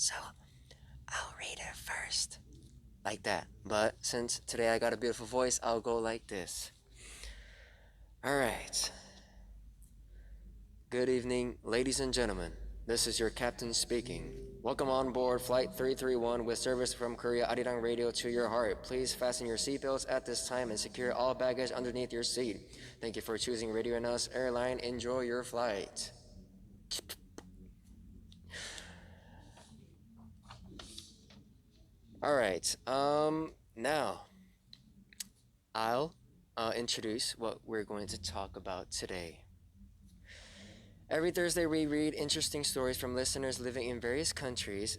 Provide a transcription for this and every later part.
So I'll read it first. Like that. But since today I got a beautiful voice, I'll go like this. Alright. Good evening, ladies and gentlemen. This is your captain speaking. Welcome on board Flight 331 with service from Korea Arirang to your heart. Please fasten your seatbelts at this time and secure all baggage underneath your seat. Thank you for choosing Radio and Us Airline. Enjoy your flight. Alright, now I'll introduce what we're going to talk about today. Every Thursday, we read interesting stories from listeners living in various countries.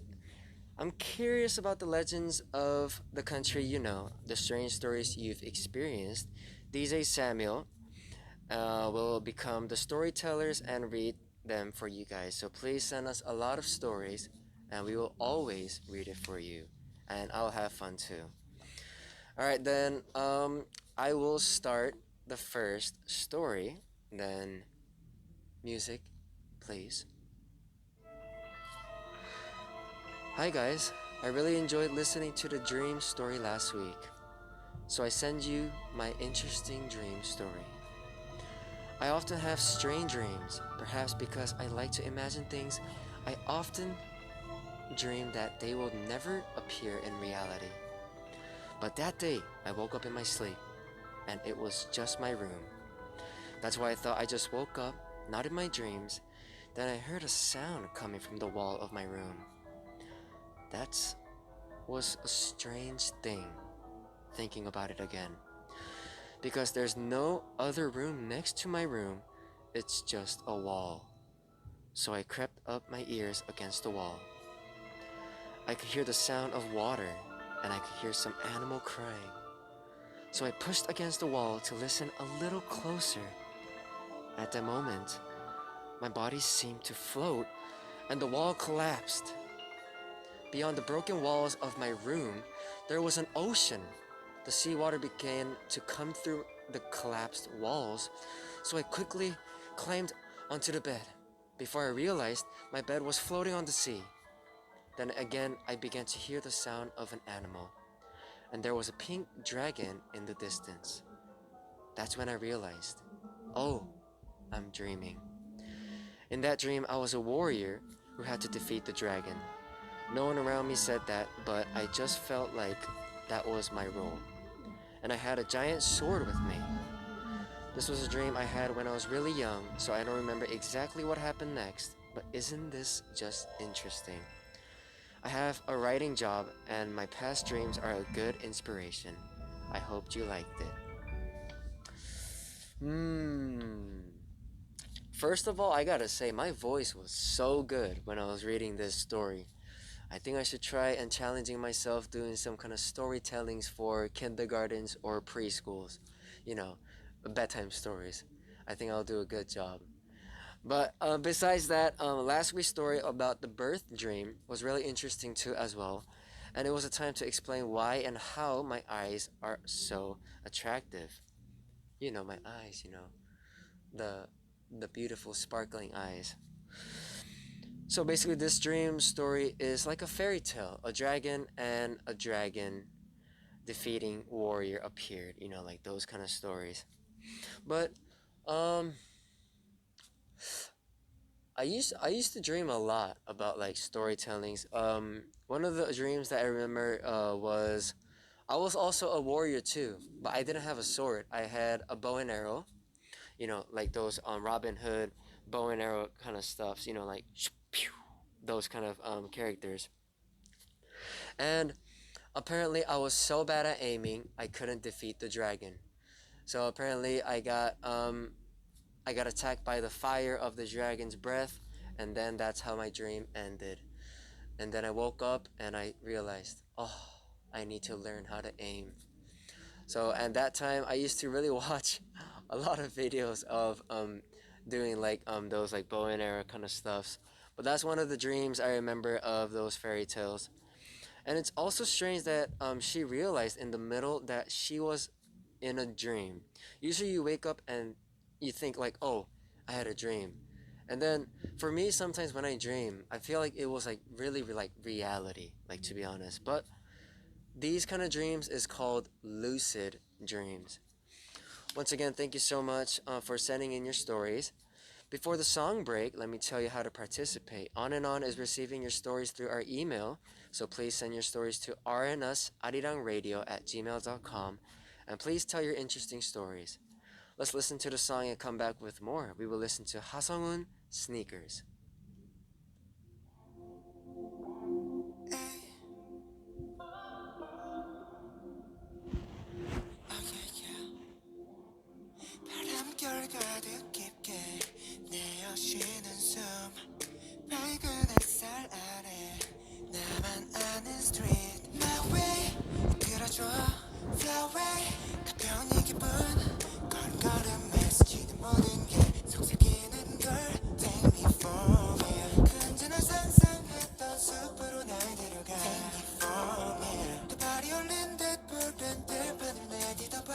I'm curious about the legends of the country you know, the strange stories you've experienced. DJ Samuel will become the storytellers and read them for you guys. So please send us a lot of stories, and we will always read it for you. And I'll have fun too. All right, then I will start the first story. Then music, please. Hi guys, I really enjoyed listening to the dream story last week. So I send you my interesting dream story. I often have strange dreams, perhaps because I like to imagine things. I often dream that they will never appear in reality. But that day, I woke up in my sleep, and it was just my room. That's why I thought I just woke up, not in my dreams. Then I heard a sound coming from the wall of my room. That was a strange thing, thinking about it again. Because there's no other room next to my room, it's just a wall. So I crept up my ears against the wall. I could hear the sound of water, and I could hear some animal crying. So I pushed against the wall to listen a little closer. At that moment, my body seemed to float, and the wall collapsed. Beyond the broken walls of my room, there was an ocean. The seawater began to come through the collapsed walls, so I quickly climbed onto the bed. Before I realized, my bed was floating on the sea. Then again, I began to hear the sound of an animal, and there was a pink dragon in the distance. That's when I realized, oh, I'm dreaming. In that dream, I was a warrior who had to defeat the dragon. No one around me said that, but I just felt like that was my role. And I had a giant sword with me. This was a dream I had when I was really young, so I don't remember exactly what happened next, but isn't this just interesting? I have a writing job, and my past dreams are a good inspiration. I hoped you liked it. First of all, I gotta say, my voice was so good when I was reading this story. I think I should try and challenging myself doing some kind of storytellings for kindergartens or preschools. You know, bedtime stories. I think I'll do a good job. But besides that, last week's story about the birth dream was really interesting too as well. And it was a time to explain why and how my eyes are so attractive. You know, my eyes, the the beautiful sparkling eyes. So basically this dream story is like a fairy tale. A dragon and a dragon defeating warrior appeared, like those kind of stories. But um I used to dream a lot about like storytellings. One of the dreams that I remember was I was also a warrior too, but I didn't have a sword. I had a bow and arrow, like those Robin Hood bow and arrow kind of stuffs, like those kind of characters. And apparently I was so bad at aiming, I couldn't defeat the dragon. So apparently I got attacked by the fire of the dragon's breath, and then that's how my dream ended. And then I woke up and I realized, oh, I need to learn how to aim. So at that time, I used to really watch a lot of videos of doing like those like bow and arrow kind of stuffs. But that's one of the dreams I remember of those fairy tales. And it's also strange that she realized in the middle that she was in a dream. Usually you wake up and you think like, oh, I had a dream. And then for me, sometimes when I dream, I feel like it was like really like reality, like to be honest. But these kind of dreams is called lucid dreams. Once again, thank you so much for sending in your stories. Before the song break, let me tell you how to participate. On and On is receiving your stories through our email, so please send your stories to rnusarirangradio@gmail.com, and please tell your interesting stories. Let's listen to the song and come back with more. We will listen to 하성운 Sneakers. 바람결 가득 깊게 내어쉬는 숨 밝은 햇살 아래 나만 아는 street My way 이끌어줘 Fly away 가벼운 이 기분 걸음걸음에 스치는 모든 게 속삭이는 걸 Take me for real 그 언제나 상상했던 숲으로 날 데려가 Take me for real 또 발이 올린 듯 푸른 들판을 내딛어봐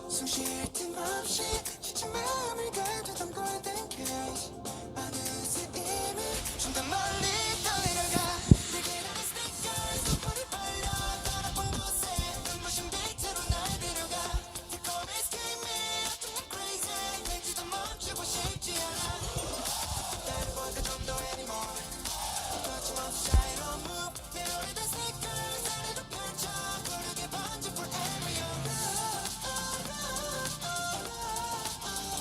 숨 쉴 틈 없이 지친 마음을 가져던 golden cage 어느새 이미 좀 더 멀리 떠내려가 내게 나는 sneakers 손발이 빨려 더럽은 곳에 눈부신 빛으로 날 데려가 달콤해 escape me 어쩌면 crazy 왠지도 멈추고 싶지 않아 나를 볼까 좀 더 anymore 거침없이 자유로운 move 내 오래된 sneakers 아래로 펼쳐 고르게 번져 forever your love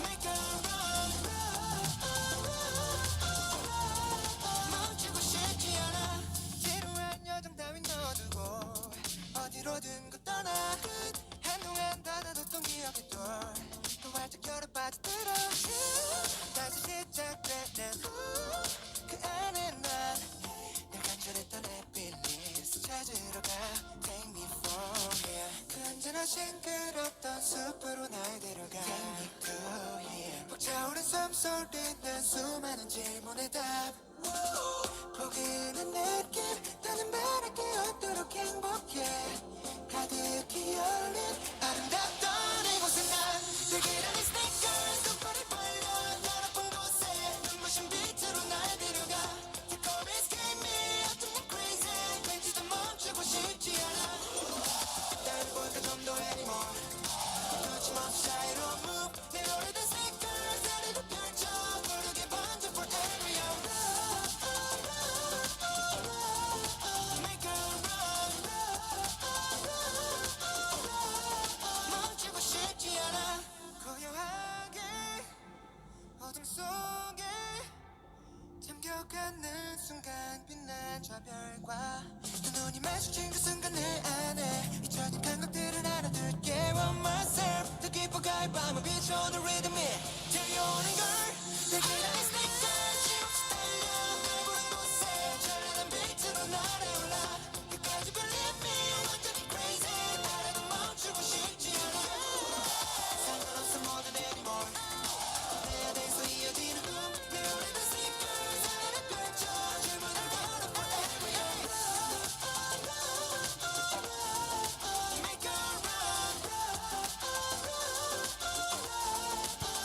Make a run 멈추고 싶지 않아 지루한 여정 따윈 넣어두고 어디로든 그 떠나 한동안 닫아뒀던 기억의 돌또 활짝 열어 빠져들어 다시 시작되는 그 안에 난 늘 간절했던 happiness 찾으러 가 Take me for here 그 언제나 싱그럽던 숲으로 날 데려가 Take me to here 벅차오른 숨소리는 수많은 질문의 답 포기는 느낌 나는 말할 게 없도록 행복해 가득히 열린 아름답던 이곳에 난 들기라는 sneakers 손발이 벌려 더럽은 곳에 눈부신 빛으로 날 데려가 달콤해 escape me 어쩌면 crazy 왠지도 멈추고 싶지 않아 날 볼까 좀 더 anymore 거침없이 자유로운 move 내 오래된 sneakers 아래로 펼쳐 고르게 번져 forever your love Make a run 멈추고 싶지 않아 고요하게 어둠 속에 잠겨가는 순간 빛난 저 별과 두 눈이 마주친 그 순간 내 안에 잊혀진 감각들을 알아둘게 Want myself 더 깊어가 이 밤을 비춰오는 리듬이 들려오는 걸 내게 나의 sneakers 힘없이 달려 날 보는 곳에 찬란한 빛으로 날아올라 끝까지 believe me 완전히 crazy 나라도 멈추고 싶지 않아 상관없어 뭐든 anymore 내 안에서 이어지는 내 오래된 sneakers 아래로 펼쳐 질문을 걸어 forever your love Make a run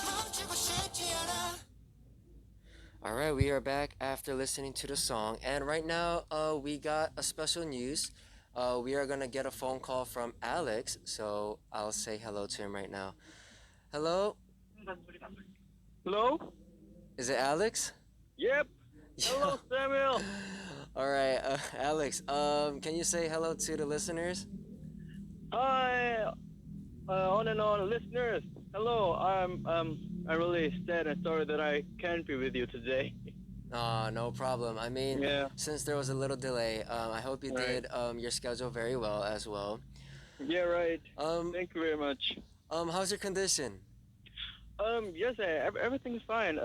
멈추고 싶지 않아 Alright, we are back after listening to the song, and right now we got a special news. We are gonna get a phone call from Alex, so I'll say hello to him right now. Hello, Hello? is it Alex? Yep. Hello, Samuel. Alright, Alex, can you say hello to the listeners? Hi, on and on listeners. Hello. I'm really sad and sorry that I can't be with you today. No problem. I mean, Yeah. since there was a little delay, I hope you Right. did your schedule very well as well. Yeah, right. Um, Thank you very much. how's your condition? Yes, everything's fine.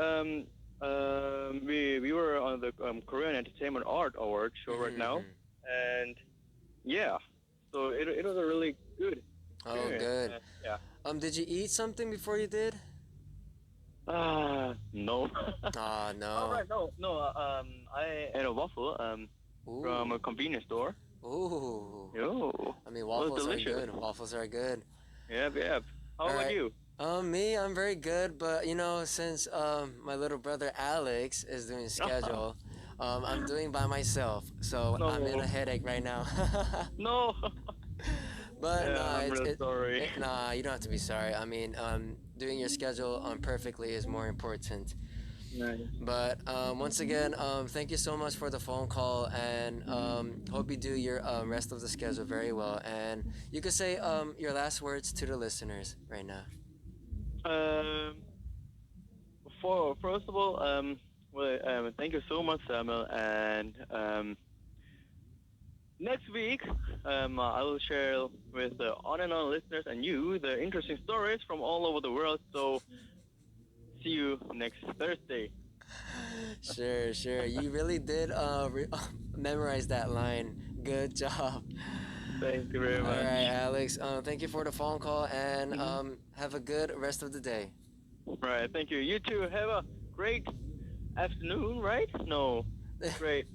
We were on the Korean Entertainment Art Award show right now, and yeah, so it was a really good Oh, experience. good. Yeah. Did you eat something before you did? No. No. All right, no. I ate a waffle from a Ooh. convenience store. Ooh. Yo, I mean, was waffles are delicious. good. Waffles are good. Yep. How All about right. you? Me, I'm very good, but since my little brother Alex is doing schedule, I'm doing by myself, so I'm in No, a headache right now. no. But Yeah, nah, I'm real sorry. nah, you don't have to be sorry. I mean, doing your schedule perfectly is more important. Nice. But once again, thank you so much for the phone call, and hope you do your rest of the schedule very well. And you could say your last words to the listeners right now. Um, for first of all, well, thank you so much, Samuel. And next week, I will share with the on and on listeners and you the interesting stories from all over the world. So see you next Thursday. Sure, sure. You really did memorize that line. Good job. Thank you very All much. right, Alex. Thank you for the phone call, and Mhm. have a good rest of the day. Right. Thank you. You too. Have a great afternoon. Right? No. Great.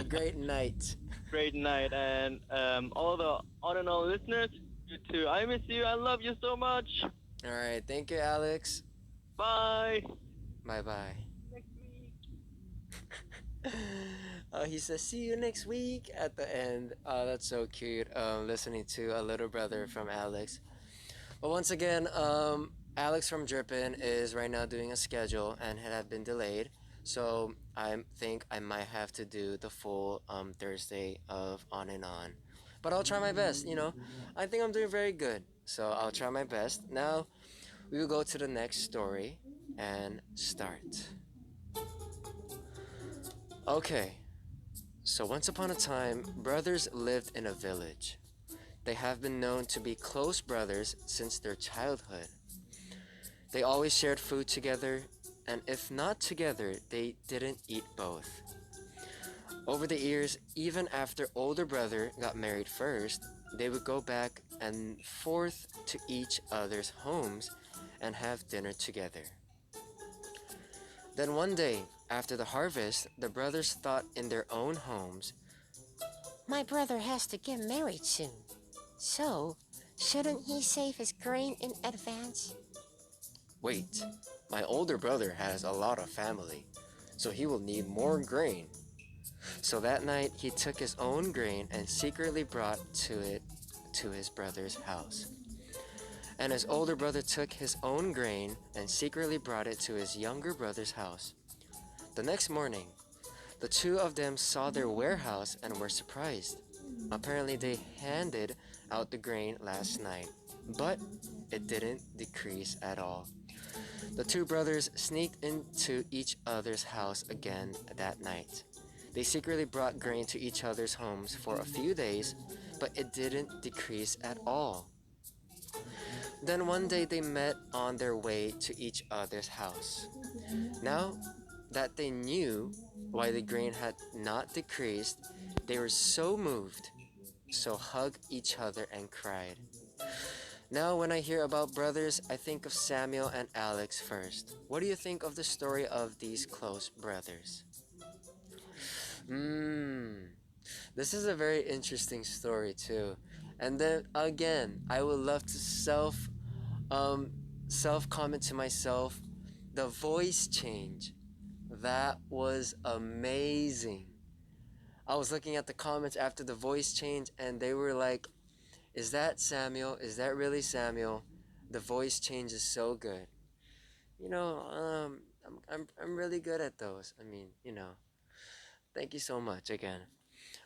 A great night. Great night. And all the on and on listeners, you too. I miss you. I love you so much. All right. Thank you, Alex. Bye. Bye bye. Next week. He says, "See you next week" at the end. That's so cute. Listening to a little brother from Alex. But once again, Alex from Drippin is right now doing a schedule and had been delayed. So I think I might have to do the full Thursday of On and On. But I'll try my best, I think I'm doing very good. So I'll try my best. Now we will go to the next story and start. Okay, so once upon a time, brothers lived in a village. They have been known to be close brothers since their childhood. They always shared food together, and if not together, they didn't eat both. Over the years, even after older brother got married first, they would go back and forth to each other's homes and have dinner together. Then one day, after the harvest, the brothers thought in their own homes, My brother has to get married soon. So, shouldn't he save his grain in advance? wait, my older brother has a lot of family, so he will need more grain. So that night he took his own grain and secretly brought it to his brother's house. And his older brother took his own grain and secretly brought it to his younger brother's house. The next morning, the two of them saw their warehouse and were surprised. Apparently, they handed out the grain last night, but it didn't decrease at all. The two brothers sneaked into each other's house again that night. They secretly brought grain to each other's homes for a few days, but it didn't decrease at all. Then one day they met on their way to each other's house. Now that they knew why the grain had not decreased, they were so moved, so hugged each other and cried. Now, when I hear about brothers, I think of Samuel and Alex first. What do you think of the story of these close brothers? Mmm, this is a very interesting story too. And then again, I would love to um self comment to myself, the voice change. That was amazing. I was looking at the comments after the voice change and they were like, "Is that Samuel? Is that really Samuel?" The voice change is so good. I'm really good at those. I mean, thank you so much again.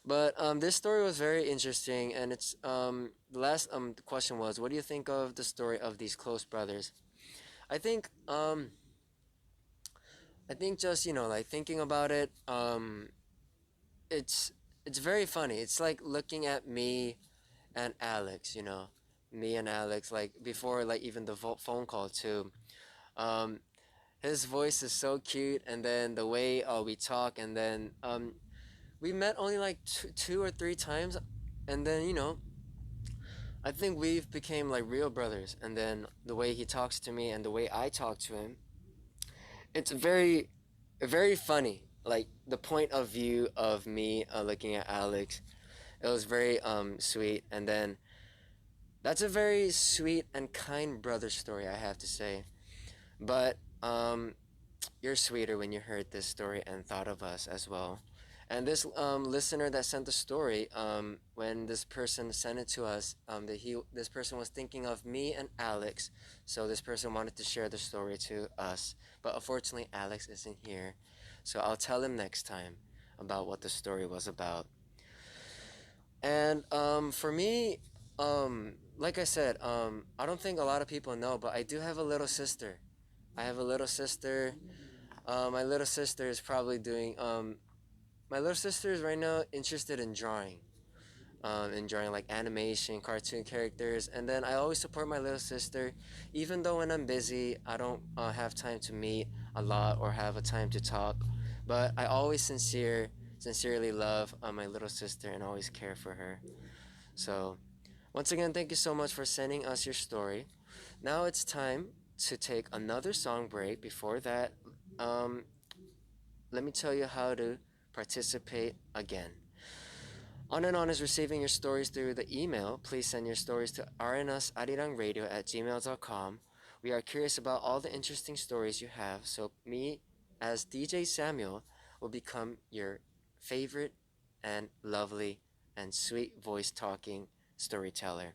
But this story was very interesting, and it's the last question was, what do you think of the story of these close brothers? I think I think just like thinking about it, it's it's very funny. It's like looking at me and Alex, me and Alex, like before, like even the phone call too. Um, his voice is so cute, and then the way we talk, and then we met only like two or three times, and then I think we've became like real brothers. And then the way he talks to me and the way I talk to him, it's very funny. Like the point of view of me looking at Alex, it was very sweet. And then That's a very sweet and kind brother story, I have to say. But you're sweeter when you heard this story and thought of us as well. And this listener that sent the story, when this person sent it to us, this person was thinking of me and Alex, so this person wanted to share the story to us. But unfortunately, Alex isn't here, so I'll tell him next time about what the story was about. And for me, like I said, I don't think a lot of people know, but I do have a little sister. I have a little sister. My little sister is probably doing. My little sister is right now interested in drawing like animation, cartoon characters, and then I always support my little sister, even though when I'm busy, I don't have time to meet a lot or have a time to talk. But I always sincerely love my little sister and always care for her. So, once again, thank you so much for sending us your story. Now it's time to take another song break. Before that, um, let me tell you how to participate again. On and On is receiving your stories through the email. Please send your stories to rnusarirangradio@gmail.com. We are curious about all the interesting stories you have, so me, as DJ Samuel, will become your favorite and lovely and sweet voice talking storyteller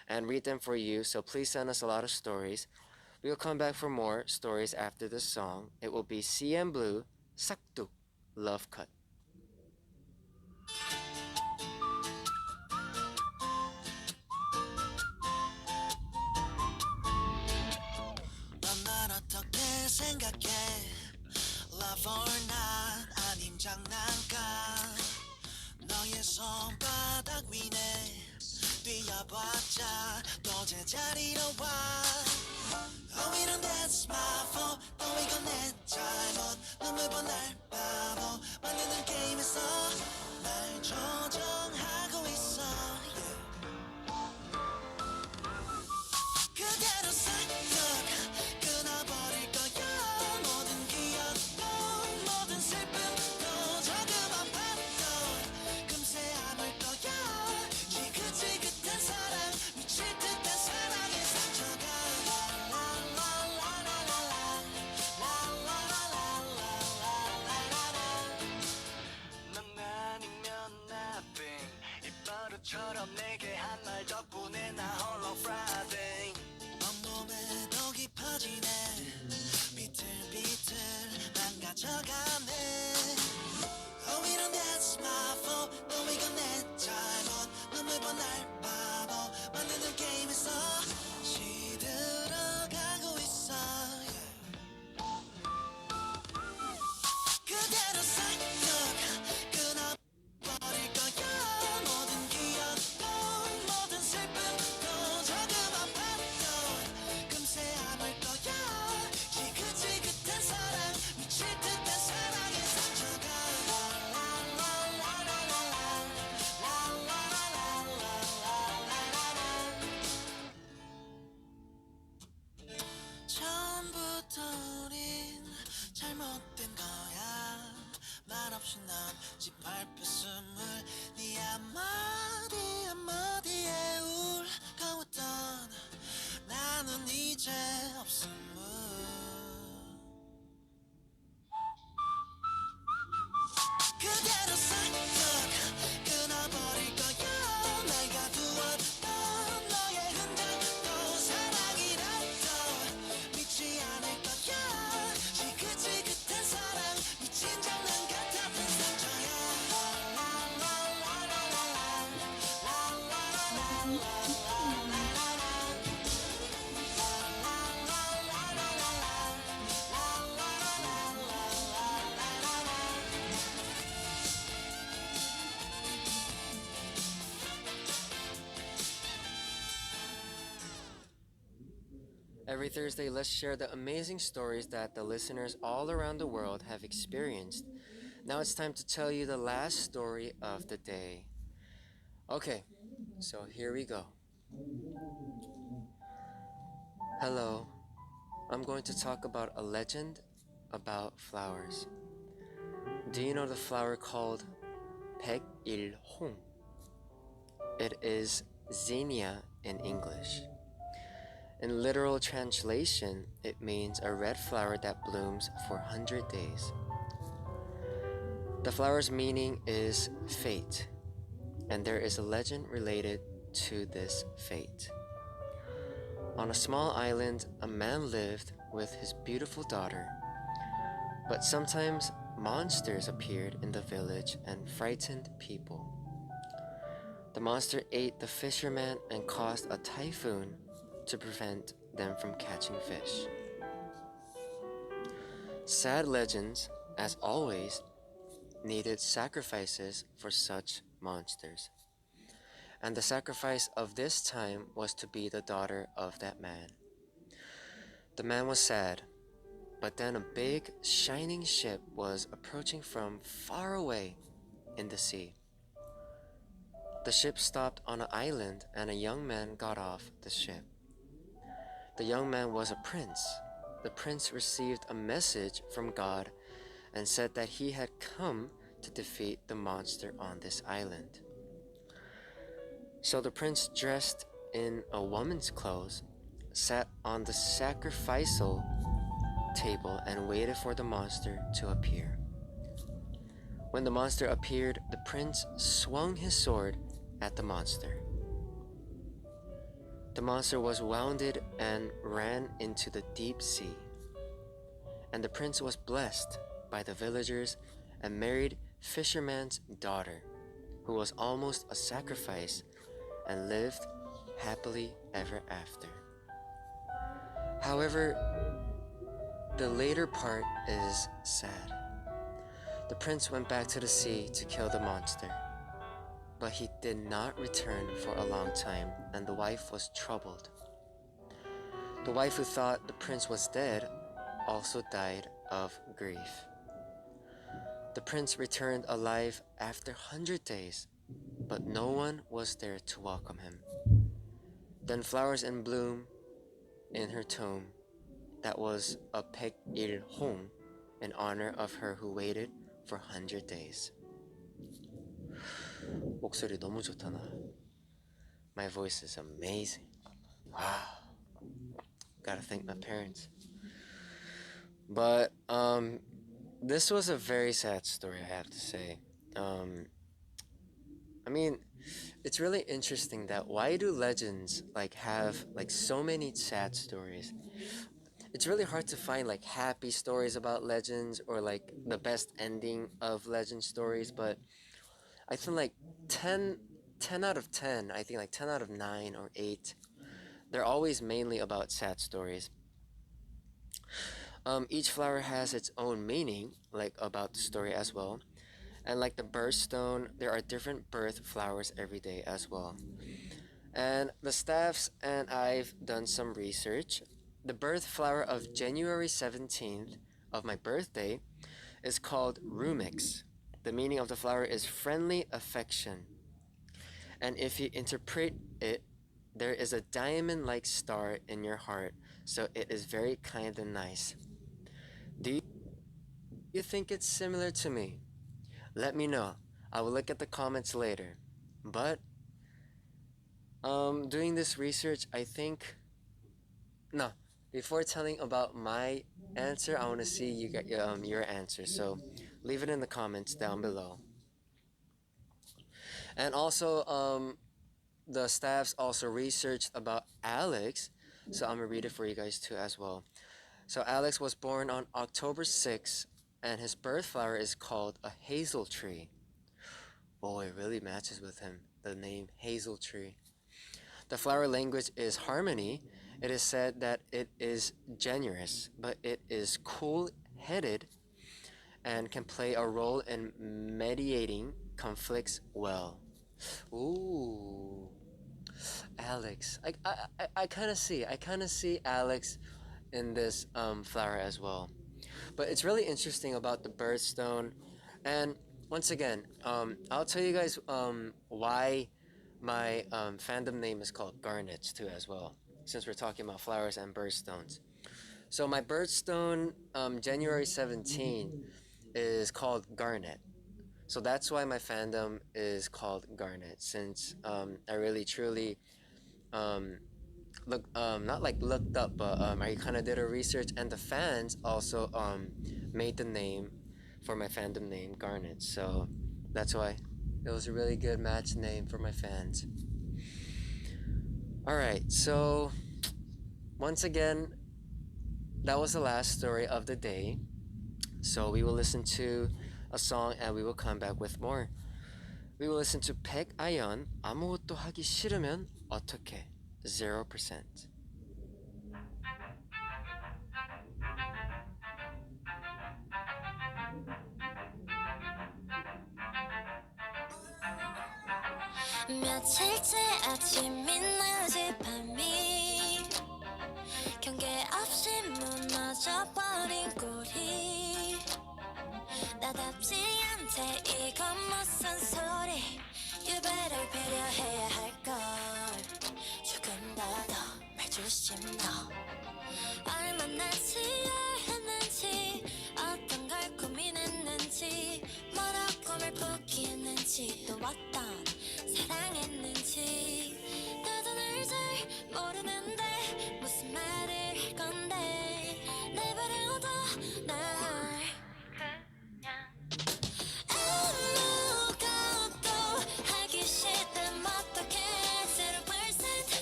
and read them for you. So please send us a lot of stories. We will come back for more stories after this song. It will be CM Blue, Saktu, Love Cut. 넌 날 어떻게 생각해 Love or not 아님 장난감 너의 손바닥 위네 뛰어봤자 또 제자리로 와 Oh 이런 that's my fault 또 이건 내 잘못 눈물 보날 바보 만드는 게임에서 날 조정하고 있어 yeah. 그대로 싹둑 끊어버릴 거야 모든 기억도 모든 슬픔도 조금 아팠던 금세 아물 거야 지긋지긋한 사랑 미칠 듯한 사랑에 상처가 넌 아니면 nothing 입버릇처럼 내게 한 말 덕분에 나 홀로 Friday 온몸에 더 깊어지네 비틀비틀 망가져가네 Oh 이런 that's my fault 또 이건 내 잘못 눈물 보날 바보 만드는 게임에서 시들어가고 있어 yeah. 그대로 싹둑 끊어버릴 거야 모든 기억도 모든 슬픔도 조금 아팠던 금세 아물 거야 지긋지긋한 사랑 미칠 듯한 사랑의 상처가 처음부터 우린 잘못된 거야 말없이 넌 짓밟혀 숨을 네 한마디 한마디에 울거웠던 나는 이제 없음을 그대로 싹둑 끊어버릴 거야 날 가두었던 너의 흔적도 사랑이라도 믿지 않을 거야 지긋지긋한 사랑 미친 장난 같았던 상처야 Every Thursday, let's share the amazing stories that the listeners all around the world have experienced. Now it's time to tell you the last story of the day. Okay, so here we go. Hello, I'm going to talk about a legend about flowers. Do you know the flower called 백일홍? It is Zinnia in English. In literal translation, it means a red flower that blooms for 100 days. The flower's meaning is fate, and there is a legend related to this fate. On a small island, a man lived with his beautiful daughter, but sometimes monsters appeared in the village and frightened people. The monster ate the fisherman and caused a typhoon to prevent them from catching fish. Sad legends, as always, needed sacrifices for such monsters. And the sacrifice of this time was to be the daughter of that man. The man was sad, but then a big, shining ship was approaching from far away in the sea. The ship stopped on an island, and a young man got off the ship. The young man was a prince. The prince received a message from God and said that he had come to defeat the monster on this island. So the prince, dressed in a woman's clothes, sat on the sacrificial table and waited for the monster to appear. When the monster appeared, the prince swung his sword at the monster. The monster was wounded and ran into the deep sea. And the prince was blessed by the villagers and married fisherman's daughter, who was almost a sacrifice, and lived happily ever after. However, the later part is sad. The prince went back to the sea to kill the monster, but he did not return for a long time, and the wife was troubled. The wife, who thought the prince was dead, also died of grief. The prince returned alive after 100 days, but no one was there to welcome him. Then flowers in bloom in her tomb. That was a 백일홍 in honor of her who waited for 100 days. 목소리 너무 좋다 나. My voice is amazing. Wow. Gotta thank my parents. But this was a very sad story, I have to say. I mean, it's really interesting that why do legends have so many sad stories? It's really hard to find happy stories about legends or the best ending of legend stories, but I think 10 out of 10, I think 10 out of 9 or 8, they're always mainly about sad stories. Each flower has its own meaning, about the story as well. And like the birthstone, there are different birth flowers every day as well. And the staffs and I've done some research. The birth flower of January 17th of my birthday is called Rumix. The meaning of the flower is friendly affection. And if you interpret it, there is a diamond-like star in your heart, so it is very kind and nice. Do you think it's similar to me? Let me know. I will look at the comments later. But doing this research, I think no. Before telling about my answer, I want to see your answer. So leave it in the comments down below. And also the staffs also researched about Alex, so I'm gonna read it for you guys too as well. So Alex was born on October 6th, and his birth flower is called a hazel tree. Oh, it really matches with him, the name hazel tree. The flower language is harmony. It is said that it is generous, but it is cool-headed and can play a role in mediating conflicts well. Ooh, Alex. I kind of see Alex in this flower as well. But it's really interesting about the birthstone. And once again, I'll tell you guys why my fandom name is called Garnets too as well, since we're talking about flowers and birthstones. So my birthstone, January 17, is called Garnet. So that's why my fandom is called Garnet, since I really truly look not like looked up, but I kind of did a research, and the fans also made the name for my fandom name Garnet. So that's why it was a really good match name for my fans. All right, so once again, that was the last story of the day. So we will listen to a song and we will come back with more. We will listen to 백아연 아무것도 하기 싫으면 어떻게 0%. 며칠째 아침이 낮이 밤이 경계 없이 무너져버린 꼴이 나답지 않대 이건 무슨 소리 You better 배려해야 할걸 조금 더 말조심 너 얼마나 치열했는지 어떤 걸 고민했는지 뭐라 꿈을 포기했는지 또 어떤 사랑했는지 나도 널 잘 모르는데 무슨 말을 할 건데 내버려둬 날 아무것도 하기 싫다면 어떡해 0%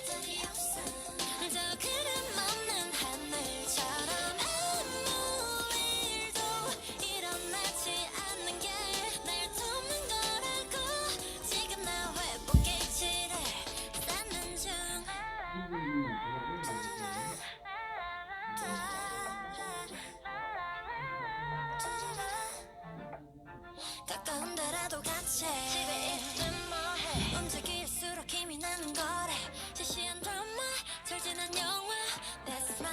소리 없어 저 구름 없는 하늘처럼 아무 일도 일어나지 않는 게 날 돕는 거라고 지금 나 회복기지를 쌓는 중 가까운 데라도 같이 집에 있으면 뭐해 움직일수록 힘이 나는 거래 시시한 드라마 절진한 영화 That's my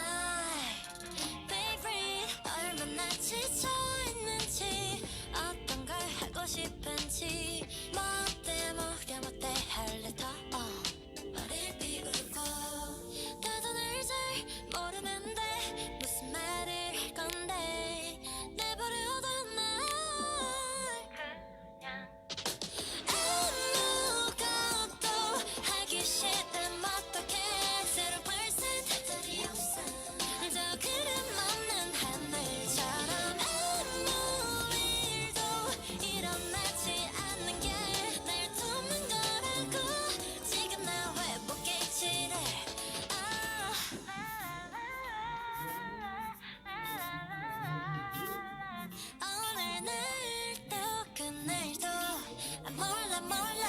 favorite 얼마나 지쳐있는지 어떤 걸 하고 싶은지 뭐 어때 뭐려 못돼 할래 더 머리를 비우고 나도 널 잘 모르는데 무슨 말을 할 건데 내버려둬 날 아무것도 하기 싫다면 어떡해 0% 소리 없어 저 구름 없는 하늘처럼 아무 일도 일어나지 않는 게 날 돕는 거라고 지금 나 회복기지를 오늘 날도 그날도 몰라 몰라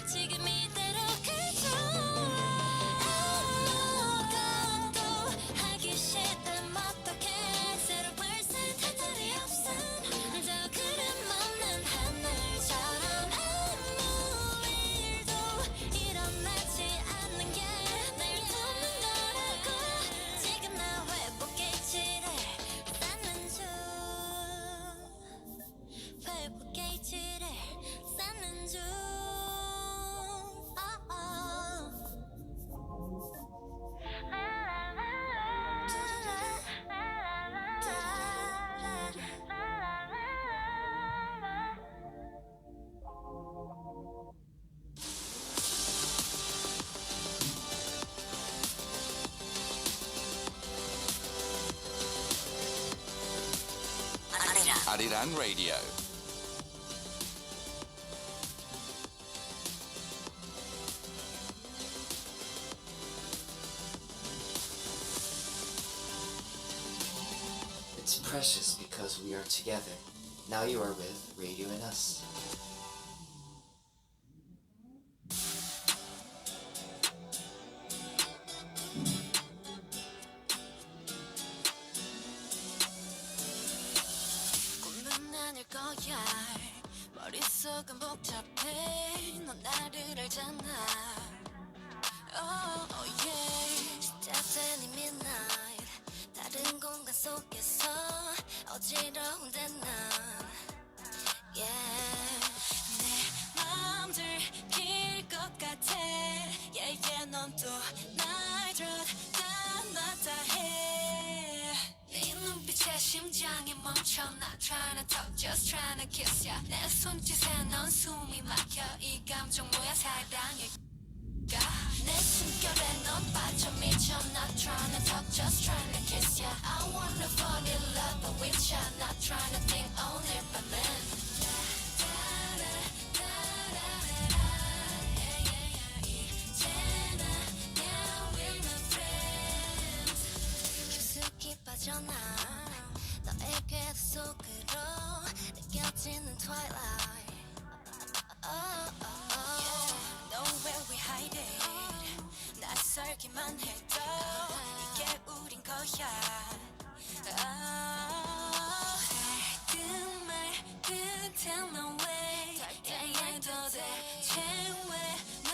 지금 이대로 가죠 아무것도 하기 싫다면 어떡해 0% 소리 없어 저 구름 없는 하늘처럼 아무 일도 일어나지 않는 게 날 돕는 거라고 지금 나 회복기지를 쌓는 중 회복기지를 쌓는 중 아리랑라디오. It's precious because we are together. Now you are with Radio and Us. 꿈은 아닐 거야 머릿속은 복잡해 넌 나를 알잖아 Oh yeah 시작된 이 midnight 다른 공간 속에서 어지러운데 난 Yeah 내 맘 들킬 것 같아 Yeah yeah 넌 또 날 쫓아 놨다 해 네 눈빛 눈빛에 심장이 멈춰 Not trying to talk just trying to kiss ya 내 손짓에 넌 숨이 막혀 이 감정 뭐야 사랑일까 내 숨결에 넌 빠져 미쳐 Not trying to talk just trying to kiss ya I wanna fall in love with ya Not trying to think 오늘 밤은 빠져나 너의 궤도 속으로 느껴지는 twilight Know where we hide it 낯설기만 해도 이게 우린 거야 말든 말든 tell no way 도대체 왜 너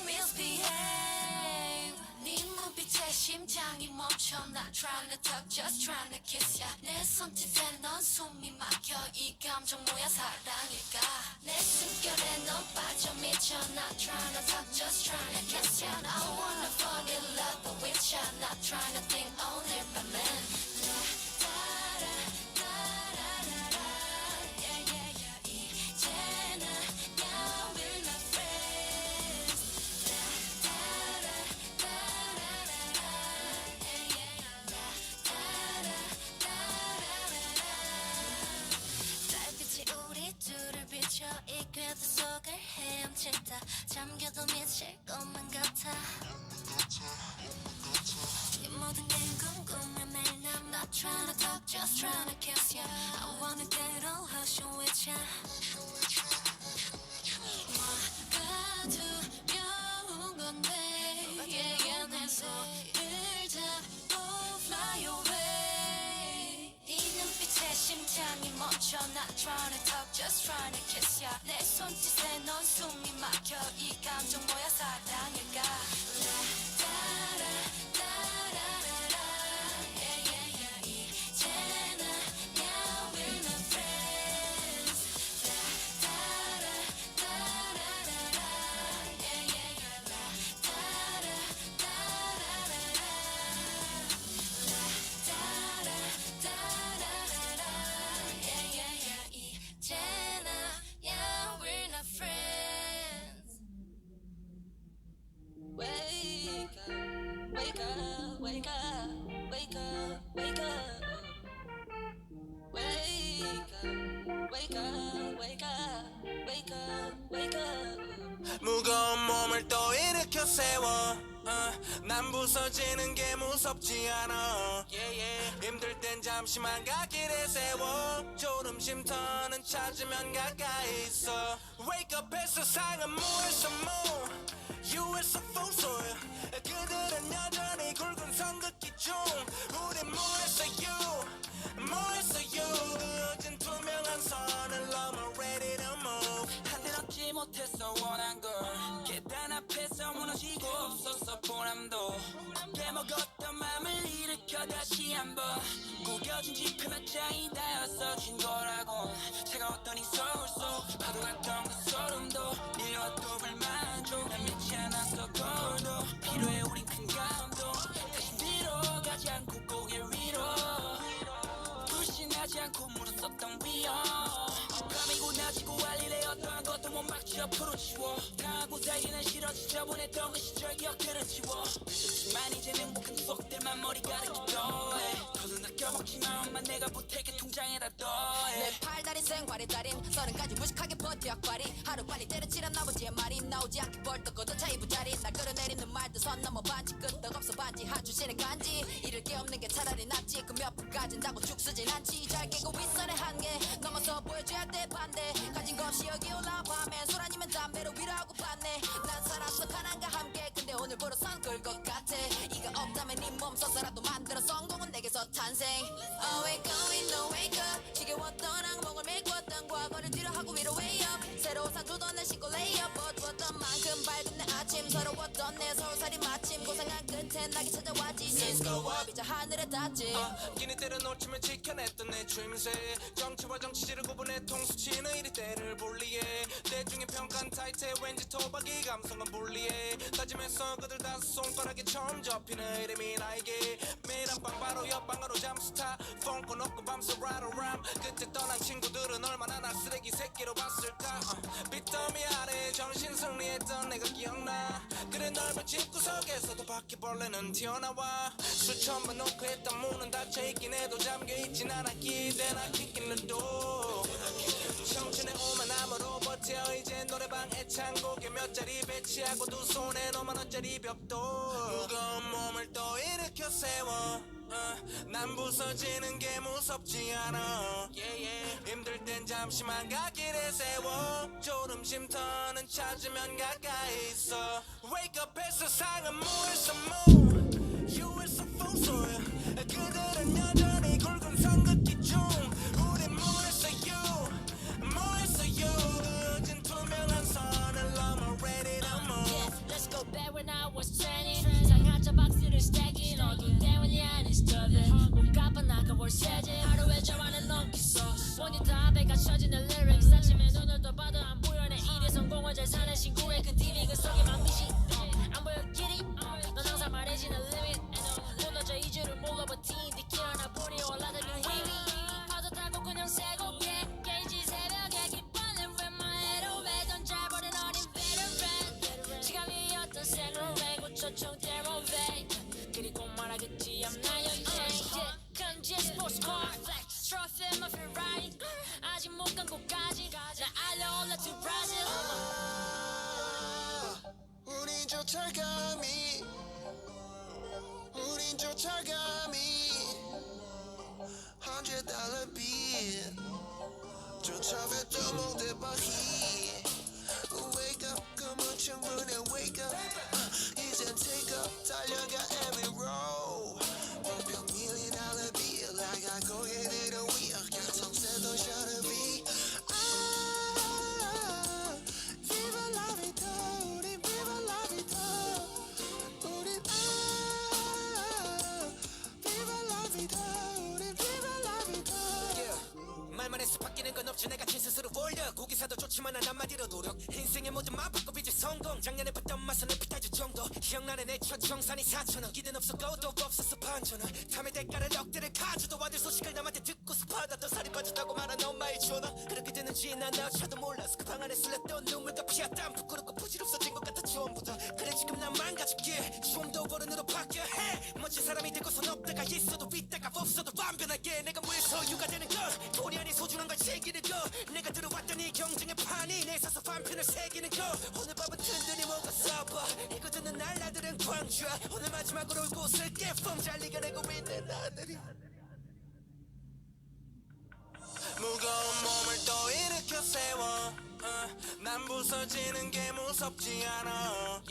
misbehave 네 눈빛에 심장이 멈춰 Not trying to talk just trying to kiss ya 내 손짓에 넌 숨이 막혀 이 감정 뭐야 사랑일까 내 숨결에 넌 빠져 미쳐 Not trying to talk just trying to kiss ya I wanna fall in love with ya Not trying to think 오늘 밤은 이 궤도 속을 헤엄친다 잠겨도 미칠 것만 같아 이 모든 게 궁금해 매일 난 Not trying to talk just trying to kiss ya I wanna get all hush with ya 뭐가 두려운 건데 yeah, yeah, 내 손을 잡고 fly away 네 눈빛에 심장이 멈춰 Not trying to talk just trying to kiss ya 내 손짓에 넌 숨이 막혀 이 감정 뭐야 사랑일까 무거운 몸을 또 일으켜 세워 난 부서지는 게 무섭지 않아 힘들 땐 잠시만 갓길에 세워 졸음 쉼터는 찾으면 가까이 있어 Wake up 해 세상은 무에서 무 유에서 full 그들은 여전히 굵은 선긋기 중 우린 무에서 유 무에서 유 그어진 투명한 선을 넘어 ready to move 한들 얻지 못했어 원한 걸 계단 앞에서 무너지고 없었어 보람도 빼먹었던 맘을 일으켜 다시 한번 구겨진 짚은 옷장이 닿였어 진 거라고 차가웠던 이 서울 속 파도 같던 그 소름도 밀려왔도 불만족 난 믿지 않았어 거울도 필요해 우린 큰 감동 대신 뒤로 가지 않고 고개 위로 불신하지 않고 물었었던 위험 밤이고 낮이고 할 일에 어떠한 것도 못 막지 옆으로 치워 당하고 살기는 싫어 지저분했던 그 시절 기억들은 지워 그렇지만 이젠 행복한 추억들만 머리 가득히 더해 더는 느껴먹지만 엄마 내가 보탤게 통장에다 더해 내 팔다리 생활의 달인 30까지 무식하게 버텨 약발이 하루빨리 때려치란 아버지의 말이 나오지 않게 벌떡 걷어차 이부자리 날 끌어내리는 말도 선 넘어 반지 끄떡없어 반지 한 주신의 간지 잃을 게 없는 게 차라리 낫지 그 몇 푼 가진다고 죽 쓰진 않지 잘 깨고 윗선의 한계 넘어서 보여줘야 돼 반대 가진 거 없이 여기 올라와 밤에 술 아니면 담배로 위로하고 받네 난 살았어 가난과 함께 근데 오늘부로선 끌것 같아 이가 없다면 네 몸 써서라도 만들어 성공은 내게서 탄생 Awake going no wake up 지겨웠던 악몽을 메꿨던 과거를 뒤로하고 위로 way up 새로 산 조던을 신고 lay up 어두웠던 만큼 밝은 내 아침 서러웠던 내 서울살이 마침 고생한 끝에 낙이 찾아왔지 Since go up 이제 하늘에 닿지 끼니 때려 놓치면 지켜냈던 내 주임새 정치와 정치질을 구분해 통수치는 이리 때를 분리해 대중의 평가는 타이트해 왠지 토박이 감성은 불리해 따지면 꿈에서 그들 다섯 손가락에 처음 접히는 이름이 나에게 매일 한방 바로 옆방으로 잠수타 폰 꺼놓고 밤새 라라람 그때 떠난 친구들은 얼마나 날 쓰레기 새끼로 봤을까 빚더미 아래 정신 승리했던 내가 기억나 그래 넓은 집구석에서도 바퀴벌레는 튀어나와 수천만 놓고 했던 문은 닫혀있긴 해도 잠겨있진 않아 기대나 기끼는도 청춘의 오만 암으로 버텨 이제 노래방 애창곡에 몇 자리 배치하고 두 손에 5만원짜리 벽도 무거운 몸을 또 일으켜 세워 난 부서지는 게 무섭지 않아 힘들 땐 잠시만 갓길에 세워 졸음 쉼터는 찾으면 가까이 있어 Wake up 해 세상은 무에서 무 You is a fool soil 그들은 여전히 굵은 선긋기 중 우린 무에서 you 무에서 you 그진 투명한 선을 넘어 ready to move Let's go back when I was 20 상하차 박스를 stacking 어두운 때문이 아닌 stuffing 못 갚아 나가 월세지 하루에 저만은 넘겠어 모니터 앞에 갇혀지는 lyrics 아침에 눈을 떠봐도 안 보여 내 일의 성공을 잘 사는 친구의 큰 TV 그 속에만 미시 안 보여 길이 넌 항상 말해지는 limit 무너져 이주를 몰라 버틴 뒤 하나 보니 올라다니는 위위 파도 타고 그냥 새고 게이지 새벽에 기뻐는 왜 my 왜 던져버린 어린 veteran 지감이 어떤 생로에 고초청대로 왜 그리고 말하겠지 I'm not your chain 간지의 스포츠카 트로피 my Ferrari 아직 못 간 곳까지 나 알려 올라 to Brazil 우린 쫓아감이 우린 쫓아감이 $100 bill 쫓아뱉던 모대바히 Wake up 그만 충분해 wake up 이젠 take up 달려가 every road 뿅뿅 $1,000,000 bill 나가 고개 들어 위에 가성 새던 셔터비 Viva la vida 우린 Viva la vida 우린 Viva la vida 우린 Viva la vida 말만 해서 바뀌는 건 없지 내가 제 스스로 올려 고기사도 좋지만 난 한마디로 노력 인생의 모든 맛 바꿔 빚을 성공 작년에 봤던 맛은 에피타이저 정도 기억나는 내 첫 정산이 4,000원 기대는 없었고 또 없었어 반전원 탐의 대가를 억대를 가져도 아들 소식을 남한테 듣고서 받았던 살이 빠졌다고 말한 엄마의 전화 그렇게 되는지 난 나조차도 몰랐어 그 방 안에 쓸렸던 눈물과 피와 땀 부끄럽고 부질없어진 것 같아 처음부터 그래 지금 난 망가질게 좀 더 어른으로 바뀌어야 해 멋진 사람이 되고선 없다가 있어도 있다가 없어도 완변하게 내가 뭘 소유가 되는 것 돈이 아닌 소중한 걸 챙기는 거 내가 들어왔던 이 경쟁의 판이 내 서서 반편을 새기는 거 오늘 밤은 든든히 먹었어 봐 이거 듣는 날라들은 광주야 오늘 마지막으로 울고 웃을게 폼 잘 이겨내고 있는 하늘이 무거운 몸을 또 일으켜 세워 난 부서지는 게 무섭지 않아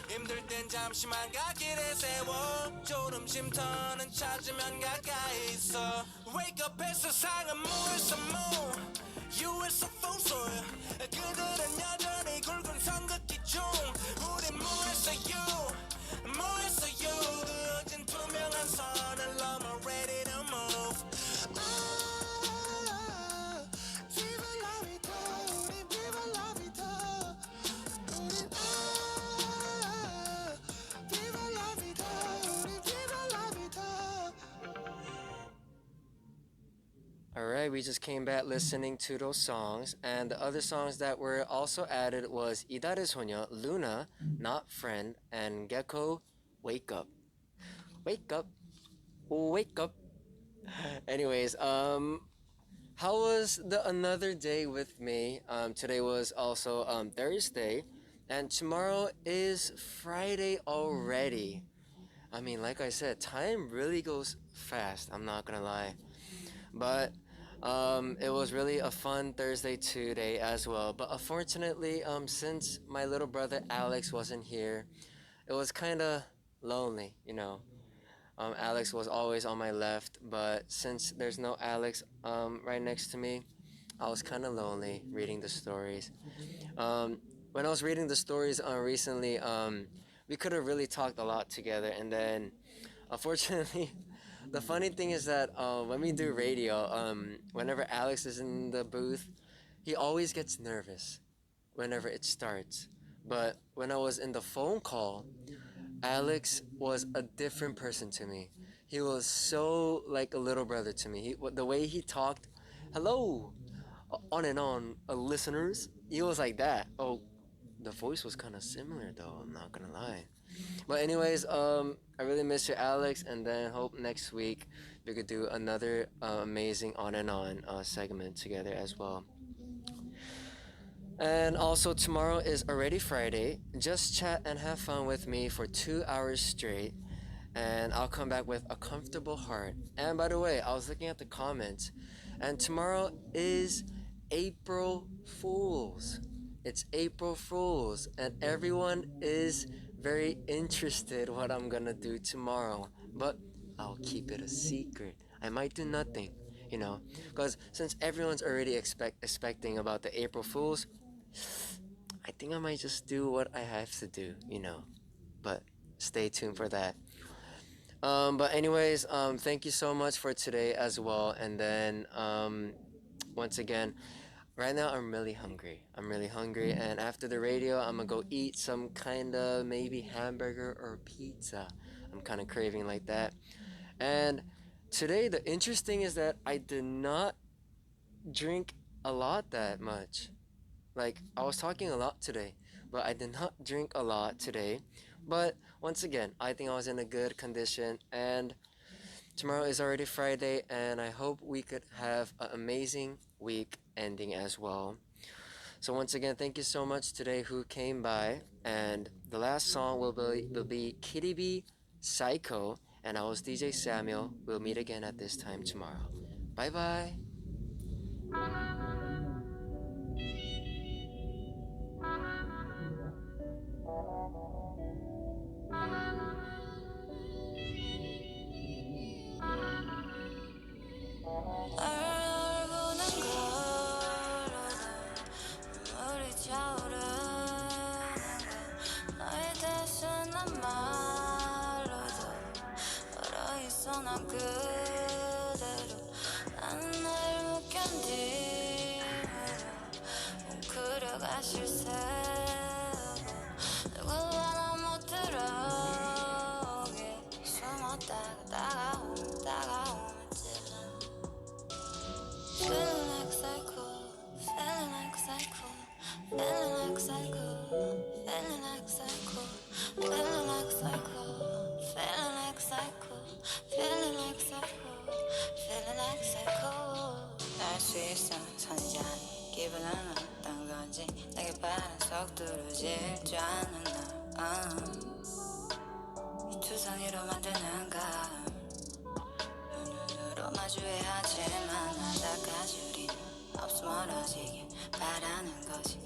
힘들 땐 잠시만 갓길에 세워 졸음 쉼터는 찾으면 가까이 있어 Wake up 해 세상은 무에서 무 You is a fool soil 그들은 여전히 굵은 선긋기 중 우린 무에서 you 무에서 you 그진 투명한 선을 넘어 ready to move Viva la vida 우린 Viva la vida 우린 Viva la vida 우린 Viva la vida Alright, we just came back listening to those songs, and the other songs that were also added was 이달의 소녀, Luna, Not Friend, and Gecko, Wake Up. Wake up. Wake up. Anyways, how was the another day with me? Today was also Thursday, and tomorrow is Friday already. I mean, like I said, time really goes fast, I'm not gonna lie. But it was really a fun Thursday today as well. But unfortunately, since my little brother Alex wasn't here, it was kind of lonely, you know. Alex was always on my left, but since there's no Alex right next to me, I was kind of lonely reading the stories. When I was reading the stories recently, we could have really talked a lot together, and then unfortunately, the funny thing is that when we do radio, whenever Alex is in the booth, he always gets nervous whenever it starts. But when I was in the phone call, Alex was a different person to me. He was so like a little brother to me. The way he talked, hello, on and on, listeners. He was like that. Oh, the voice was kind of similar though. I'm not gonna lie. But anyways, I really miss you, Alex, and then hope next week we could do another amazing on and on segment together as well. And also tomorrow is already Friday. Just chat and have fun with me for 2 hours straight, and I'll come back with a comfortable heart. And by the way, I was looking at the comments, and tomorrow is April Fools. It's April Fools, and everyone is very interested what I'm gonna do tomorrow. But I'll keep it a secret. I might do nothing, because since everyone's already expecting about the April Fools, I think I might just do what I have to do. But stay tuned for that. But anyways, thank you so much for today as well. And then once again, right now I'm really hungry. I'm really hungry, and after the radio, I'm gonna go eat some kind of maybe hamburger or pizza. I'm kind of craving like that. And today, the interesting is that I did not drink a lot that much. Like, I was talking a lot today, but I did not drink a lot today. But once again, I think I was in a good condition, and tomorrow is already Friday, and I hope we could have an amazing week ending as well. So once again, thank you so much today who came by, and the last song will be Kitty B Psycho, and I was DJ Samuel. We'll meet again at this time tomorrow. Bye bye. 널 보는 걸로도 눈물이 차오르는 걸 너에 대해서 난 말로도 얼어있어 난 그대로 나는 날 못 견디므로 웅크려가 실세고 누구 하나 못 들어오게 숨었다가 다가오면 찔러 Feeling like a psycho, feeling like a psycho, feeling like a psycho, feeling like a psycho, feeling like a psycho, feeling like a psycho, feeling like a psycho, feeling like a psycho. 날 수 있어 선이지 않니 기분은 어떤 건지 내게 바른 속도로 질줄 아는 널 이 투성이로 만드는 걸 눈으로 마주해야 하지만 나다까지 우린 없어 멀어지길 바라는 거지